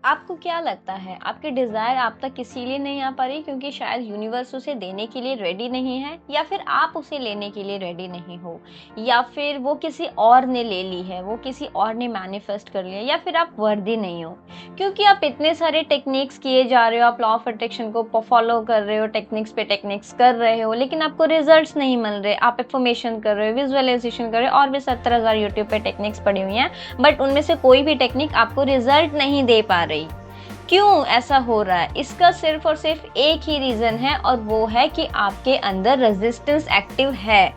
आपको क्या लगता है आपकी डिज़ायर आप तक इसीलिए नहीं आ पा रही क्योंकि शायद यूनिवर्स उसे देने के लिए रेडी नहीं है, या फिर आप उसे लेने के लिए रेडी नहीं हो, या फिर वो किसी और ने ले ली है, वो किसी और ने मैनिफेस्ट कर लिया, या फिर आप वर्दी नहीं हो? क्योंकि आप इतने सारे टेक्निक्स किए जा रहे हो, आप लॉ ऑफ अट्रैक्शन को फॉलो कर रहे हो, टेक्निक्स पे टेक्निक्स कर रहे हो, लेकिन आपको रिजल्ट्स नहीं मिल रहे। आप एफर्मेशन कर रहे हो, विजुअलाइजेशन कर रहे हो, और भी 70,000 यूट्यूब पे टेक्निक्स पड़ी हुई हैं, बट उनमें से कोई भी टेक्निक आपको रिजल्ट नहीं दे पा रही। क्यों ऐसा हो रहा है? इसका सिर्फ और सिर्फ एक ही रीज़न है, और वो है कि आपके अंदर रेजिस्टेंस एक्टिव है,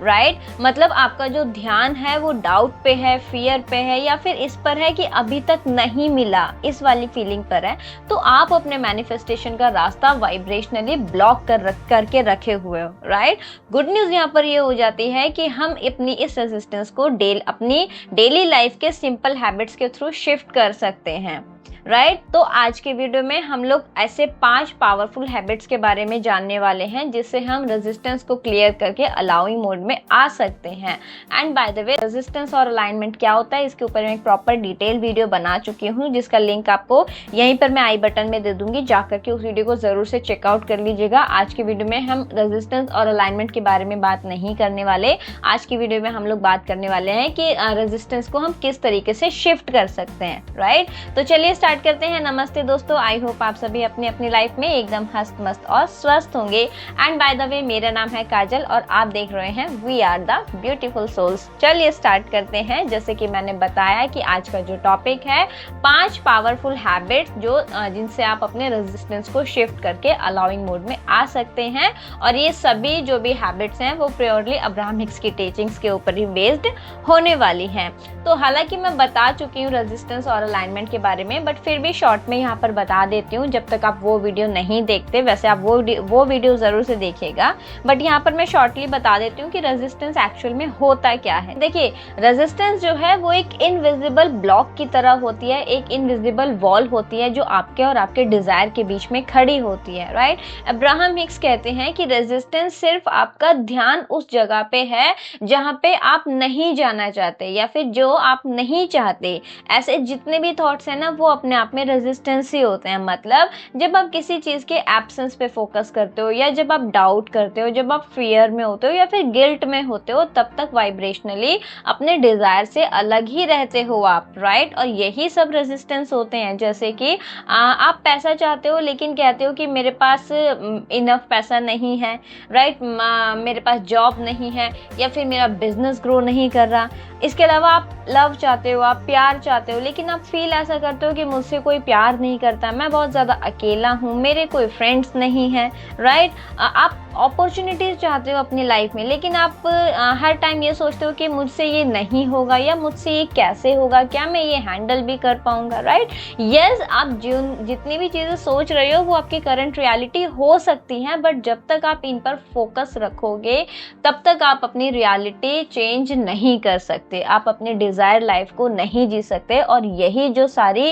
राइट? मतलब आपका जो ध्यान है वो डाउट पे है, फियर पे है, या फिर इस पर है कि अभी तक नहीं मिला, इस वाली फीलिंग पर है। तो आप अपने मैनिफेस्टेशन का रास्ता वाइब्रेशनली ब्लॉक करके रखे हुए हो, राइट? गुड न्यूज़ यहाँ पर ये हो जाती है कि हम अपनी इस रेजिस्टेंस को अपनी डेली लाइफ के सिंपल हैबिट्स के थ्रू शिफ्ट कर सकते हैं, राइट? तो आज के वीडियो में हम लोग ऐसे 5 पावरफुल हैबिट्स के बारे में जानने वाले हैं जिससे हम रेजिस्टेंस को क्लियर करके अलाउइंग मोड में आ सकते हैं। And by the way, resistance और अलाइनमेंट क्या होता है इसके ऊपर मैं एक प्रॉपर डिटेल वीडियो बना चुकी हूँ, जिसका लिंक आपको यहीं पर मैं आई बटन में दे दूंगी, जाकर के उस वीडियो को जरूर से चेकआउट कर लीजिएगा। आज की वीडियो में हम रेजिस्टेंस और अलाइनमेंट के बारे में बात नहीं करने वाले। आज की वीडियो में हम लोग बात करने वाले हैं कि रेजिस्टेंस को हम किस तरीके से शिफ्ट कर सकते हैं, राइट? तो चलिए स्टार्ट करते हैं। नमस्ते दोस्तों, आई होप आप सभी अपनी अपनी लाइफ में एकदम हंस मस्त और स्वस्थ होंगे। एंड बाय द वे, मेरा नाम है काजल और आप देख रहे हैं we are the beautiful souls. चलिए स्टार्ट करते हैं। जैसे कि मैंने बताया कि आज का जो टॉपिक है 5 पावरफुल हैबिट्स जिनसे आप अपने रेजिस्टेंस को शिफ्ट करके अलाउइंग मोड में आ सकते हैं। और ये सभी जो भी हैबिट्स हैं वो प्योरली अब्राहम हिक्स की टीचिंग्स के ऊपर ही बेस्ड होने वाली हैं। तो हालांकि मैं बता चुकी हूँ रेजिस्टेंस और अलाइनमेंट के बारे में, बट फिर भी शॉर्ट में यहाँ पर बता देती हूँ जब तक आप वो वीडियो नहीं देखते। वैसे आप वो वीडियो जरूर से देखिएगा, बट यहाँ पर मैं शॉर्टली बता देती हूँ कि रेजिस्टेंस एक्चुअल में होता क्या है। देखिए, रेजिस्टेंस जो है वो एक इनविजिबल ब्लॉक की तरह होती है, एक इनविजिबल वॉल होती है जो आपके और आपके डिजायर के बीच में खड़ी होती है, राइट? अब्राहम हिक्स कहते हैं कि रेजिस्टेंस सिर्फ आपका ध्यान उस जगह पे है जहाँ पे आप नहीं जाना चाहते, या फिर जो आप नहीं चाहते। ऐसे जितने भी थॉट्स हैं ना वो अपने आप में रेजिस्टेंस ही होते हैं। मतलब जब आप किसी चीज के एब्सेंस पे फोकस करते हो, या जब आप डाउट करते हो, जब आप फियर में होते हो, या फिर गिल्ट में होते हो, तब तक वाइब्रेशनली अपने डिजायर से अलग ही रहते हो आप, राइट? और यही सब रेजिस्टेंस होते हैं। जैसे कि आप पैसा चाहते हो लेकिन कहते हो कि मेरे पास इनफ पैसा नहीं है, राइट? मेरे पास जॉब नहीं है, या फिर मेरा बिजनेस ग्रो नहीं कर रहा। इसके अलावा आप लव चाहते हो, आप प्यार चाहते हो, लेकिन आप फील ऐसा करते हो कि मुझसे कोई प्यार नहीं करता, मैं बहुत ज़्यादा अकेला हूँ, मेरे कोई फ्रेंड्स नहीं हैं, राइट? आप अपॉर्चुनिटीज़ चाहते हो अपनी लाइफ में, लेकिन आप हर टाइम ये सोचते हो कि मुझसे ये नहीं होगा, या मुझसे ये कैसे होगा, क्या मैं ये हैंडल भी कर पाऊंगा, राइट? यस, आप जितनी भी चीज़ें सोच रहे हो वो आपकी करंट रियलिटी हो सकती हैं, बट जब तक आप इन पर फोकस रखोगे तब तक आप अपनी रियलिटी चेंज नहीं कर सकते, आप अपने डिजायर लाइफ को नहीं जी सकते। और यही जो सारी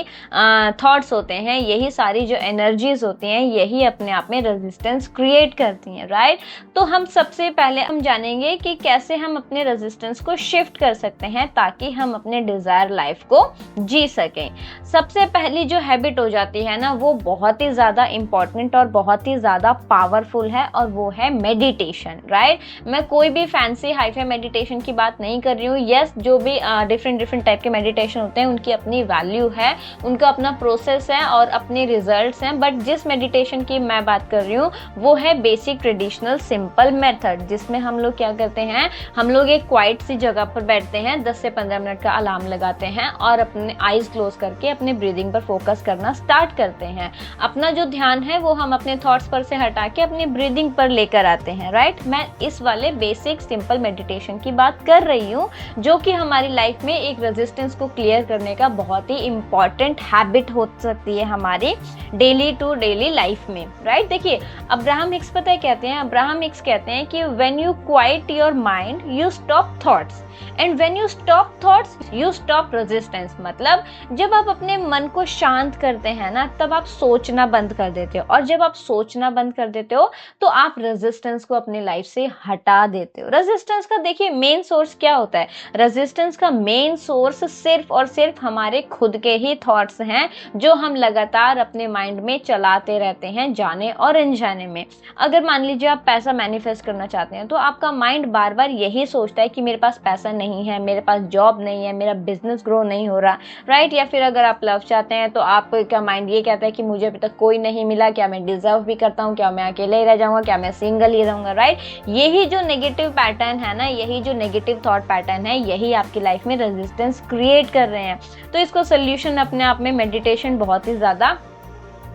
थॉट्स होते हैं, यही सारी जो एनर्जीज होती हैं, यही अपने आप में रेजिस्टेंस क्रिएट करती हैं, राइट? तो हम सबसे पहले हम जानेंगे कि कैसे हम अपने रेजिस्टेंस को शिफ्ट कर सकते हैं ताकि हम अपने डिजायर लाइफ को जी सकें। सबसे पहली जो हैबिट हो जाती है ना वो बहुत ही ज़्यादा इंपॉर्टेंट और बहुत ही ज़्यादा पावरफुल है, और वो है मेडिटेशन, राइट? मैं कोई भी फैंसी हाईफाई मेडिटेशन की बात नहीं कर रही हूँ। यस, जो भी डिफरेंट टाइप के मेडिटेशन होते हैं उनकी अपनी वैल्यू है, उनका अपना प्रोसेस है और अपने रिजल्ट्स हैं, बट जिस मेडिटेशन की मैं बात कर रही हूँ वो है बेसिक ट्रेडिशनल सिंपल मेथड, जिसमें हम लोग क्या करते हैं, हम लोग एक क्वाइट सी जगह पर बैठते हैं, 10 से 15 मिनट का अलार्म लगाते हैं और अपने आईज क्लोज करके अपने ब्रीदिंग पर फोकस करना स्टार्ट करते हैं। अपना जो ध्यान है वो हम अपने थॉट्स पर से हटा के अपनी ब्रीदिंग पर लेकर आते हैं, राइट? मैं इस वाले बेसिक सिंपल मेडिटेशन की बात कर रही हूँ, जो कि हमारी लाइफ में एक रेजिस्टेंस को क्लियर करने का बहुत ही इंपॉर्टेंट हैबिट हो सकती है हमारी डेली टू डेली लाइफ में, राइट? देखिए, अब्राहम हिक्स पता है कहते हैं, अब्राहम हिक्स कहते हैं कि when you quite your mind you stop thoughts. And when you stop thoughts you stop resistance. मतलब जब आप अपने मन को शांत करते हैं ना, तब आप सोचना बंद कर देते हो, और जब आप सोचना बंद कर देते हो तो आप रेजिस्टेंस को अपनी लाइफ से हटा देते हो। रेजिस्टेंस का देखिए मेन सोर्स क्या होता है? रेजिस्टेंस का मेन सोर्स सिर्फ और सिर्फ हमारे खुद के ही थॉट्स हैं, जो हम लगातार अपने माइंड में चलाते रहते हैं, जाने और अनजाने में। अगर मान लीजिए आप पैसा मैनिफेस्ट करना चाहते हैं, तो आपका माइंड बार बार यही सोचता है कि मेरे पास पैसा नहीं है, मेरे पास जॉब नहीं है, मेरा बिजनेस ग्रो नहीं हो रहा, राइट? या फिर अगर आप लव चाहते हैं तो आपका माइंड ये कहता है कि मुझे अभी तक कोई नहीं मिला, क्या मैं डिजर्व भी करता हूँ, क्या मैं अकेले ही रह जाऊंगा, क्या मैं सिंगल ही रहूंगा, राइट? यही जो नेगेटिव पैटर्न है ना, यही जो नेगेटिव थॉट पैटर्न है, यही आपकी लाइफ में रेजिस्टेंस क्रिएट कर रहे हैं। तो इसको सोल्यूशन अपने आप में मेडिटेशन बहुत ही ज्यादा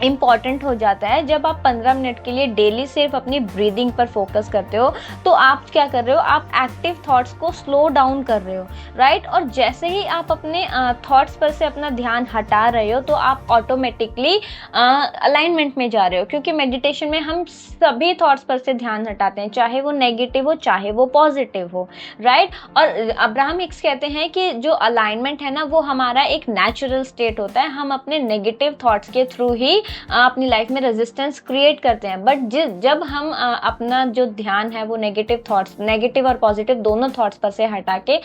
इम्पॉर्टेंट हो जाता है। जब आप 15 मिनट के लिए डेली सिर्फ अपनी ब्रीदिंग पर फोकस करते हो, तो आप क्या कर रहे हो? आप एक्टिव थॉट्स को स्लो डाउन कर रहे हो, राइट? और जैसे ही आप अपने थॉट्स पर से अपना ध्यान हटा रहे हो, तो आप ऑटोमेटिकली अलाइनमेंट में जा रहे हो, क्योंकि मेडिटेशन में हम सभी थॉट्स पर से ध्यान हटाते हैं, चाहे वो नेगेटिव हो चाहे वो पॉजिटिव हो, राइट? और अब्राहम हिक्स कहते हैं कि जो अलाइनमेंट है ना, वो हमारा एक नेचुरल स्टेट होता है। हम अपने नेगेटिव थॉट्स के थ्रू ही अपनी लाइफ में रेजिस्टेंस क्रिएट करते हैं। बट जब हम अपना जो ध्यान है वो नेगेटिव थॉट्स, नेगेटिव और पॉजिटिव दोनों थॉट्स पर से हटा के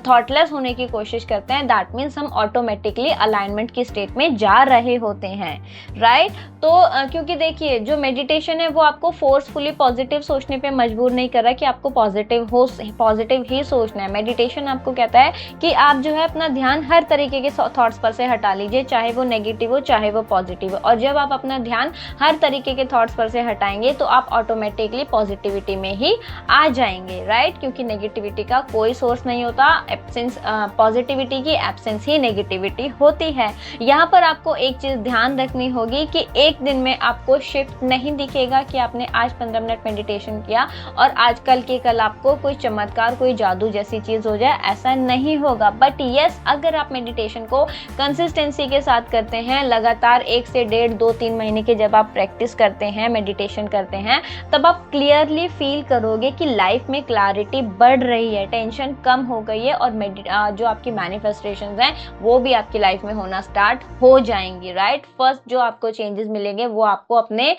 थॉटलेस होने की कोशिश करते हैं, दैट मीन्स हम ऑटोमेटिकली अलाइनमेंट की स्टेट में जा रहे होते हैं, राइट? तो क्योंकि देखिए जो मेडिटेशन है वो आपको फोर्सफुली पॉजिटिव सोचने पे मजबूर नहीं कर रहा कि आपको पॉजिटिव ही सोचना है। मेडिटेशन आपको कहता है कि आप जो है अपना ध्यान हर तरीके के थॉट्स पर से हटा लीजिए, चाहे वो नेगेटिव हो चाहे वो पॉजिटिव हो। और जब आप अपना ध्यान हर तरीके के थॉट्स पर से हटाएंगे तो आप ऑटोमेटिकली पॉजिटिविटी में ही आ जाएंगे, राइट? क्योंकि नेगेटिविटी का कोई सोर्स नहीं होता, एब्सेंस पॉजिटिविटी की एब्सेंस ही नेगेटिविटी होती है। यहाँ पर आपको एक चीज ध्यान रखनी होगी कि एक दिन में आपको शिफ्ट नहीं दिखेगा कि आपने आज 15 मिनट मेडिटेशन किया और आज कल आपको कोई चमत्कार, कोई जादू जैसी चीज हो जाए, ऐसा नहीं होगा। बट यस, अगर आप मेडिटेशन को कंसिस्टेंसी के साथ करते हैं, लगातार 1 से 1.5, 2-3 महीने के जब आप प्रैक्टिस करते हैं, मेडिटेशन करते हैं, तब आप क्लियरली फील करोगे कि लाइफ में क्लैरिटी बढ़ रही है, टेंशन कम हो गई है, और जो आपकी मैनिफेस्टेशंस हैं वो भी आपकी लाइफ में होना स्टार्ट हो जाएंगी, राइट? फर्स्ट जो आपको चेंजेस मिलेंगे वो आपको अपने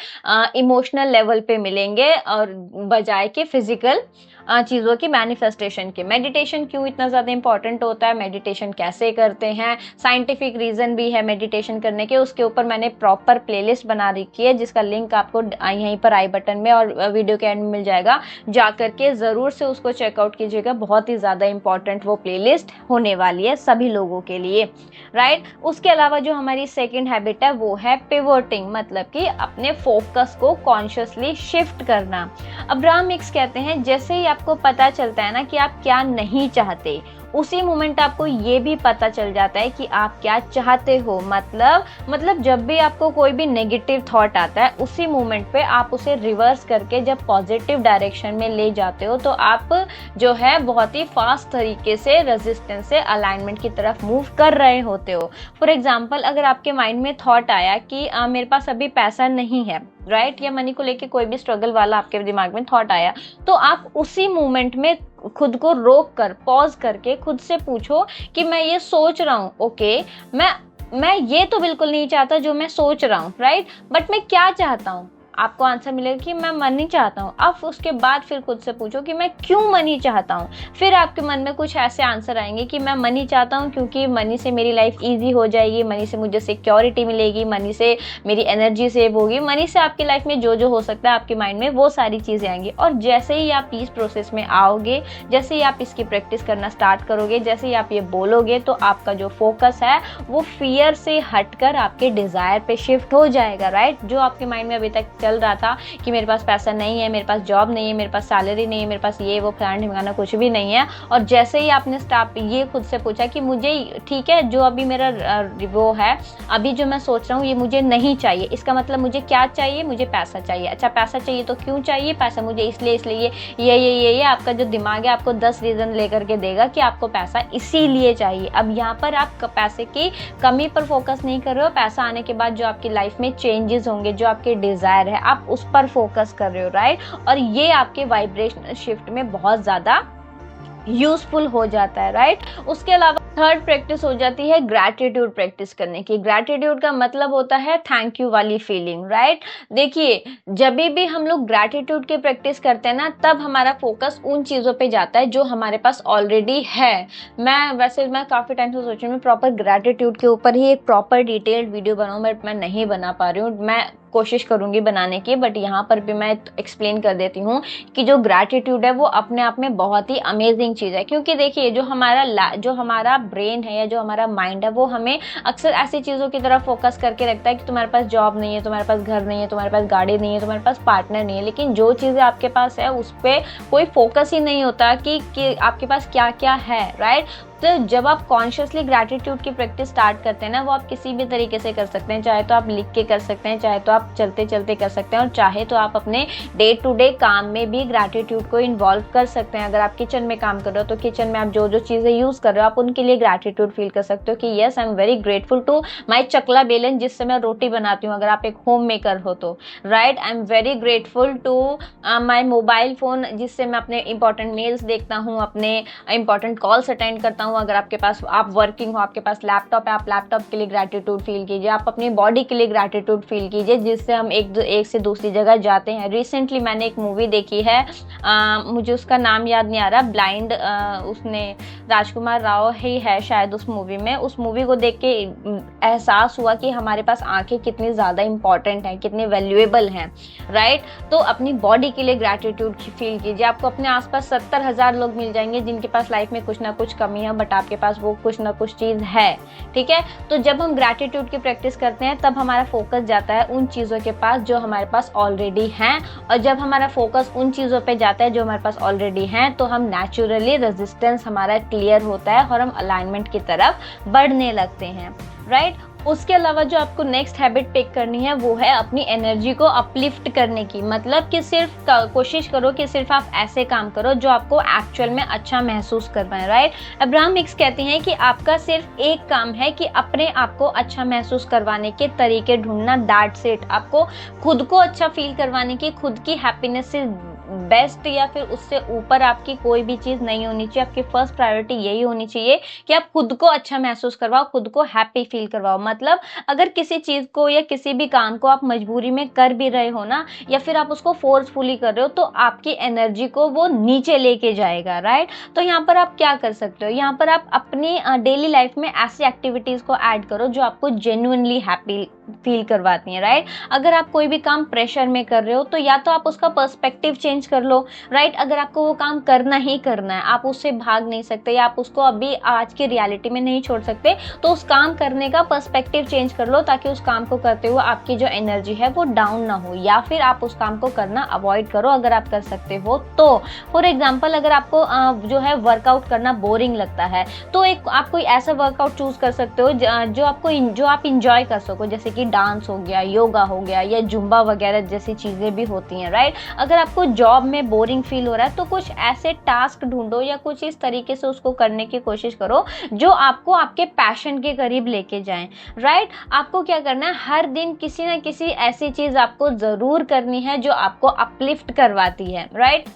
इमोशनल लेवल पे मिलेंगे, और बजाय के फिजिकल चीज़ों की मैनिफेस्टेशन के। मेडिटेशन क्यों इतना ज़्यादा इंपॉर्टेंट होता है, मेडिटेशन कैसे करते हैं, साइंटिफिक रीज़न भी है मेडिटेशन करने के, उसके ऊपर मैंने प्रॉपर प्लेलिस्ट बना रखी है, जिसका लिंक आपको यहीं पर आई बटन में और वीडियो के एंड में मिल जाएगा। जा करके ज़रूर से उसको चेकआउट कीजिएगा, बहुत ही ज़्यादा इंपॉर्टेंट वो प्लेलिस्ट होने वाली है सभी लोगों के लिए, राइट? उसके अलावा जो हमारी सेकेंड हैबिट है वो है पिवोटिंग, मतलब कि अपने फोकस को कॉन्शियसली शिफ्ट करना। अब्राहम हिक्स कहते हैं जैसे ही आपको पता चलता है ना कि आप क्या नहीं चाहते, उसी मोमेंट आपको ये भी पता चल जाता है कि आप क्या चाहते हो। मतलब जब भी आपको कोई भी नेगेटिव थॉट आता है, उसी मोमेंट पे आप उसे रिवर्स करके जब पॉजिटिव डायरेक्शन में ले जाते हो, तो आप जो है बहुत ही फास्ट तरीके से रेजिस्टेंस से अलाइनमेंट की तरफ मूव कर रहे होते हो। फॉर एग्जाम्पल, अगर आपके माइंड में थॉट आया कि मेरे पास अभी पैसा नहीं है, राइट? या मनी को लेके कोई भी स्ट्रगल वाला आपके दिमाग में थॉट आया, तो आप उसी मोमेंट में खुद को रोक कर, पॉज करके खुद से पूछो कि मैं ये सोच रहा हूँ, ओके, मैं ये तो बिल्कुल नहीं चाहता जो मैं सोच रहा हूँ, राइट? बट मैं क्या चाहता हूँ? आपको आंसर मिलेगा कि मैं मनी चाहता हूँ। अब उसके बाद फिर खुद से पूछो कि मैं क्यों मनी चाहता हूँ। फिर आपके मन में कुछ ऐसे आंसर आएंगे कि मैं मनी चाहता हूँ क्योंकि मनी से मेरी लाइफ इजी हो जाएगी, मनी से मुझे सिक्योरिटी मिलेगी, मनी से मेरी एनर्जी सेव होगी, मनी से आपकी लाइफ में जो जो हो सकता है आपके माइंड में वो सारी चीज़ें आएंगी। और जैसे ही आप इस प्रोसेस में आओगे, जैसे ही आप इसकी प्रैक्टिस करना स्टार्ट करोगे, जैसे ही आप ये बोलोगे, तो आपका जो फोकस है वो फियर से हटकर आपके डिज़ायर पे शिफ्ट हो जाएगा, राइट? जो आपके माइंड में अभी तक चल रहा था कि मेरे पास पैसा नहीं है, मेरे पास जॉब नहीं है, मेरे पास सैलरी नहीं है, मेरे पास ये वो फलाना ढिमकाना कुछ भी नहीं है, और जैसे ही आपने ये खुद से पूछा कि मुझे ठीक है जो अभी मेरा वो है, अभी जो मैं सोच रहा हूँ ये मुझे नहीं चाहिए, इसका मतलब मुझे क्या चाहिए? मुझे पैसा चाहिए। अच्छा, पैसा चाहिए तो क्यों चाहिए पैसा? मुझे इसलिए ये आपका जो दिमाग है आपको 10 रीज़न लेकर के देगा कि आपको पैसा इसीलिए चाहिए। अब यहाँ पर आप पैसे की कमी पर फोकस नहीं कर रहे हो, पैसा आने के बाद जो आपकी लाइफ में चेंजेस होंगे, जो आपके डिज़ायर है, आप उस पर फोकस कर रहे हो, राइट? और ये आपके वाइब्रेशनल शिफ्ट में बहुत ज़्यादा यूजफुल हो जाता है, राइट। उसके अलावा थर्ड प्रैक्टिस हो जाती है ग्रैटिट्यूड प्रैक्टिस करने की। ग्रैटिट्यूड का मतलब होता है थैंक यू वाली फीलिंग, राइट। देखिए, जब भी हम लोग ग्रैटिट्यूड की प्रैक्टिस करते हैं ना, तब हमारा फोकस उन चीज़ों पे जाता है जो हमारे पास ऑलरेडी है। मैं काफ़ी टाइम से सोच रही हूँ मैं प्रॉपर ग्रैटिट्यूड के ऊपर ही एक प्रॉपर डिटेल्ड वीडियो बनाऊँ, बट मैं नहीं बना पा रही हूँ। मैं कोशिश करूंगी बनाने की, बट यहाँ पर भी मैं एक्सप्लेन कर देती हूँ कि जो ग्रैटिट्यूड है वो अपने आप में बहुत ही अमेजिंग चीज़ है। क्योंकि देखिए, जो हमारा ब्रेन है या जो हमारा माइंड है, वो हमें अक्सर ऐसी चीज़ों की तरफ फोकस करके रखता है कि तुम्हारे पास जॉब नहीं है, तुम्हारे पास घर नहीं है, तुम्हारे पास गाड़ी नहीं है, तुम्हारे पास पार्टनर नहीं है। लेकिन जो चीज़ें आपके पास है उस पर कोई फोकस ही नहीं होता कि आपके पास क्या क्या है, राइट। तो जब आप कॉन्शियसली ग्रैटिट्यूड की प्रैक्टिस स्टार्ट करते हैं ना, वो आप किसी भी तरीके से कर सकते हैं। चाहे तो आप लिख के कर सकते हैं, चाहे तो आप चलते चलते कर सकते हैं, और चाहे तो आप अपने डे टू डे काम में भी ग्रैटिट्यूड को इन्वॉल्व कर सकते हैं। अगर आप किचन में काम कर रहे हो तो किचन में आप जो जो चीज़ें यूज़ कर रहे हो आप उनके लिए ग्रैटिट्यूड फील कर सकते हो कि yes, I am very grateful to my चकला बेलन जिससे मैं रोटी बनाती हूँ, अगर आप एक होम मेकर हो तो, right. I am very grateful to my mobile phone जिससे मैं अपने इंपॉर्टेंट मेल्स देखता हूँ, अपने इंपॉर्टेंट कॉल्स अटेंड करता हूँ। अगर आपके पास आप वर्किंग हो, आपके पास लैपटॉप है, आप लैपटॉप के लिए ग्रैटिट्यूड फील कीजिए। आप अपनी बॉडी के लिए ग्रैटिट्यूड फील कीजिए जिससे हम एक से दूसरी जगह जाते हैं। रिसेंटली मैंने एक मूवी देखी है, मुझे उसका नाम याद नहीं आ रहा, ब्लाइंड, उसने राजकुमार राव ही है शायद उस मूवी में। उस मूवी को देख के एहसास हुआ कि हमारे पास आंखें कितनी ज़्यादा इंपॉर्टेंट हैं, कितनी वैल्यूएबल हैं, राइट। तो अपनी बॉडी के लिए ग्रैटिट्यूड फील कीजिए। आपको अपने आसपास 70,000 लोग मिल जाएंगे जिनके पास लाइफ में कुछ ना कुछ कमी है, बट आपके पास वो कुछ ना कुछ चीज़ है, ठीक है। तो जब हम ग्रैटिट्यूड की प्रैक्टिस करते हैं तब हमारा फोकस जाता है उन चीज़ों के पास जो हमारे पास ऑलरेडी हैं, और जब हमारा फोकस उन चीज़ों पे जाता है जो हमारे पास ऑलरेडी हैं, तो हम नेचुरली रेजिस्टेंस हमारा क्लियर होता है और हम अलाइनमेंट की तरफ बढ़ने लगते हैं, राइट। उसके अलावा जो आपको नेक्स्ट हैबिट पिक करनी है वो है अपनी एनर्जी को अपलिफ्ट करने की। मतलब कि सिर्फ कोशिश करो कि सिर्फ आप ऐसे काम करो जो आपको एक्चुअल में अच्छा महसूस कर पाए, राइट। अब्राहम हिक्स कहती हैं कि आपका सिर्फ एक काम है कि अपने आप को अच्छा महसूस करवाने के तरीके ढूंढना, दैट्स इट। आपको खुद को अच्छा फील करवाने की, खुद की हैप्पीनेस से बेस्ट या फिर उससे ऊपर आपकी कोई भी चीज़ नहीं होनी चाहिए। आपकी फर्स्ट प्रायोरिटी यही होनी चाहिए कि आप खुद को अच्छा महसूस करवाओ, खुद को हैप्पी फील करवाओ। मतलब अगर किसी चीज़ को या किसी भी काम को आप मजबूरी में कर भी रहे हो ना, या फिर आप उसको फोर्सफुली कर रहे हो, तो आपकी एनर्जी को वो नीचे लेके जाएगा, राइट। तो यहाँ पर आप क्या कर सकते हो, यहाँ पर आप अपनी डेली लाइफ में ऐसी एक्टिविटीज़ को ऐड करो जो आपको जेन्युइनली हैप्पी फील करवाती हैं, राइट। अगर आप कोई भी काम प्रेशर में कर रहे हो तो या तो आप उसका पर्सपेक्टिव चेंज कर लो, राइट। अगर आपको वो काम करना ही करना है, आप उससे भाग नहीं सकते या आप उसको अभी आज की रियलिटी में नहीं छोड़ सकते, तो उस काम करने का पर्सपेक्टिव चेंज कर लो ताकि उस काम को करते हुए आपकी जो एनर्जी है वो डाउन ना हो, या फिर आप उस काम को करना अवॉइड करो अगर आप कर सकते हो तो। फॉर एग्जाम्पल, अगर आपको जो है वर्कआउट करना बोरिंग लगता है तो आप कोई ऐसा वर्कआउट चूज कर सकते हो जो आप इंजॉय कर सको, जैसे कि डांस हो गया, योगा हो गया, या जुम्बा वगैरह जैसी चीज़ें भी होती हैं, राइट। अगर आपको जॉब में बोरिंग फील हो रहा है तो कुछ ऐसे टास्क ढूंढो या कुछ इस तरीके से उसको करने की कोशिश करो जो आपको आपके पैशन के करीब लेके जाएं, राइट। आपको क्या करना है, हर दिन किसी ना किसी ऐसी चीज़ आपको ज़रूर करनी है जो आपको अपलिफ्ट करवाती है, राइट।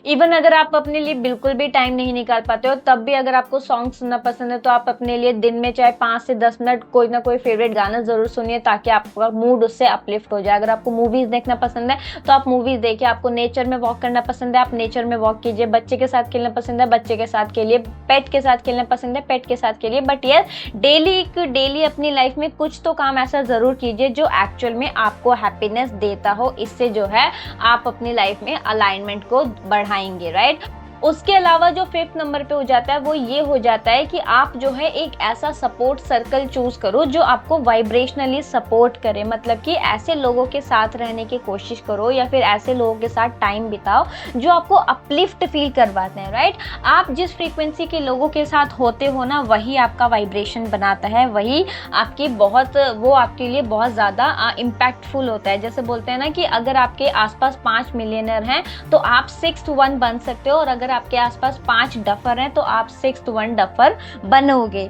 इवन अगर आप अपने लिए बिल्कुल भी टाइम नहीं निकाल पाते हो, तब भी अगर आपको सॉन्ग सुनना पसंद है तो आप अपने लिए दिन में चाहे 5 से 10 मिनट कोई ना कोई फेवरेट गाना जरूर सुनिए ताकि आपका मूड उससे अपलिफ्ट हो जाए। अगर आपको मूवीज देखना पसंद है तो आप मूवीज देखिए, आपको नेचर में वॉक करना पसंद है आप नेचर में वॉक कीजिए, बच्चे के साथ खेलना पसंद है बच्चे के साथ खेलिए, पेट के साथ खेलना पसंद है पेट के साथ खेलिए। बट यस, डेली अपनी लाइफ में कुछ तो काम ऐसा जरूर कीजिए जो एक्चुअल में आपको हैप्पीनेस देता हो। इससे जो है आप अपनी लाइफ में अलाइनमेंट को बढ़ाएंगे, राइट। उसके अलावा जो 5th नंबर पे हो जाता है वो ये हो जाता है कि आप जो है एक ऐसा सपोर्ट सर्कल चूज करो जो आपको वाइब्रेशनली सपोर्ट करे। मतलब कि ऐसे लोगों के साथ रहने की कोशिश करो या फिर ऐसे लोगों के साथ टाइम बिताओ जो आपको अपलिफ्ट फील करवाते हैं, राइट। आप जिस फ्रीक्वेंसी के लोगों के साथ होते हो ना, वही आपका वाइब्रेशन बनाता है, वही वो आपके लिए बहुत ज़्यादा इम्पैक्टफुल होता है। जैसे बोलते हैं ना कि अगर आपके आसपास 5 मिलियनर हैं तो आप 6th वन बन सकते हो, और अगर आपके आसपास 5 डफर हैं तो आप 6th वन डफर बनोगे।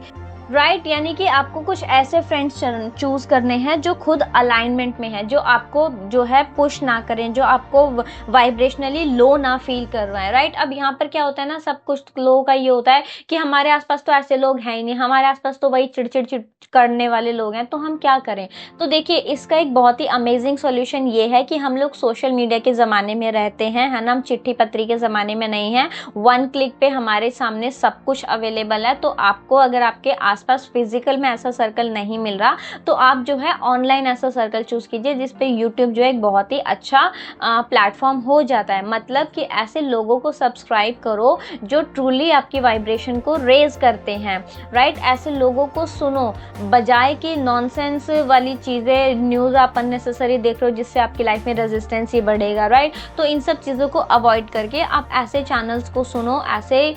राइट यानी कि आपको कुछ ऐसे फ्रेंड्स चूज करने हैं जो खुद अलाइनमेंट में है, जो आपको जो है पुश ना करें, जो आपको वाइब्रेशनली लो ना फील कर रहा है। राइट अब यहाँ पर क्या होता है ना, सब कुछ लोगों का ये होता है कि हमारे आसपास तो ऐसे लोग हैं ही नहीं, हमारे आसपास तो वही चिड़चिड़ करने वाले लोग हैं, तो हम क्या करें। तो देखिए इसका एक बहुत ही अमेजिंग सॉल्यूशन ये है कि हम लोग सोशल मीडिया के ज़माने में रहते हैं, है ना, हम चिट्ठी पत्री के ज़माने में नहीं हैं। वन क्लिक पे हमारे सामने सब कुछ अवेलेबल है। तो आपको अगर आपके आसपास फिजिकल में ऐसा सर्कल नहीं मिल रहा तो आप जो है ऑनलाइन ऐसा सर्कल चूज कीजिए जिस पे यूट्यूब जो है एक बहुत ही अच्छा प्लेटफॉर्म हो जाता है। मतलब कि ऐसे लोगों को सब्सक्राइब करो जो ट्रूली आपकी वाइब्रेशन को रेज करते हैं। राइट ऐसे लोगों को सुनो, बजाय कि नॉनसेंस वाली चीज़ें न्यूज़ आप अननेसेसरी देख रहे हो जिससे आपकी लाइफ में रेजिस्टेंस ही बढ़ेगा। राइट तो इन सब चीज़ों को अवॉइड करके आप ऐसे चैनल्स को सुनो, ऐसे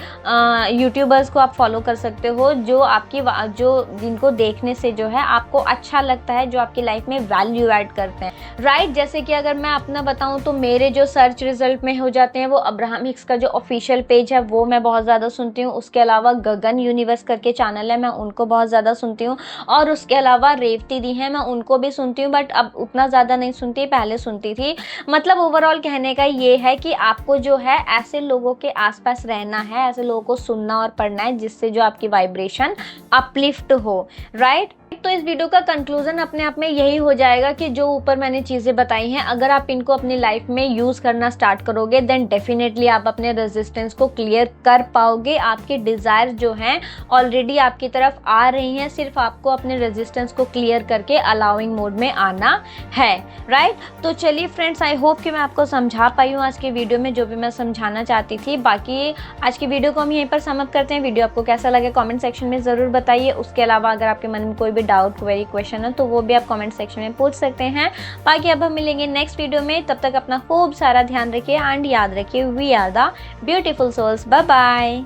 यूट्यूबर्स को आप फॉलो कर सकते हो जो आपकी जो जिनको देखने से जो है आपको अच्छा लगता है, जो आपकी लाइफ में वैल्यू ऐड करते हैं। राइट जैसे कि अगर मैं अपना बताऊं तो मेरे जो सर्च रिजल्ट में हो जाते हैं वो अब्राहम हिक्स का जो ऑफिशियल पेज है वो मैं बहुत ज़्यादा सुनती हूँ। उसके अलावा गगन यूनिवर्स करके चैनल है, मैं उनको बहुत ज़्यादा सुनती हूँ। और उसके अलावा रेवती दी है, मैं उनको भी सुनती हूँ, बट अब उतना ज़्यादा नहीं सुनती, पहले सुनती थी। मतलब ओवरऑल कहने का ये है कि आपको जो है ऐसे लोगों के आसपास रहना है, ऐसे लोगों को सुनना और पढ़ना है जिससे जो आपकी वाइब्रेशन अपलिफ्ट हो। राइट तो इस वीडियो का कंक्लूजन अपने आप में यही हो जाएगा कि जो ऊपर मैंने चीज़ें बताई हैं अगर आप इनको अपनी लाइफ में यूज़ करना स्टार्ट करोगे देन डेफिनेटली आप अपने रेजिस्टेंस को क्लियर कर पाओगे। आपके डिज़ायर जो हैं ऑलरेडी आपकी तरफ आ रही हैं, सिर्फ आपको अपने रेजिस्टेंस को क्लियर करके अलाउइंग मोड में आना है। राइट तो चलिए फ्रेंड्स, आई होप कि मैं आपको समझा पाई हूँ आज के वीडियो में जो भी मैं समझाना चाहती थी। बाकी आज की वीडियो को हम यहीं पर समाप्त करते हैं। वीडियो आपको कैसा लगे कॉमेंट सेक्शन में ज़रूर बताइए। उसके अलावा अगर आपके मन में कोई भी डाउट, क्वेरी, क्वेश्चन है तो वो भी आप कमेंट सेक्शन में पूछ सकते हैं। बाकी अब हम मिलेंगे नेक्स्ट वीडियो में, तब तक अपना खूब सारा ध्यान रखिए एंड याद रखिए we are the beautiful souls. Bye bye.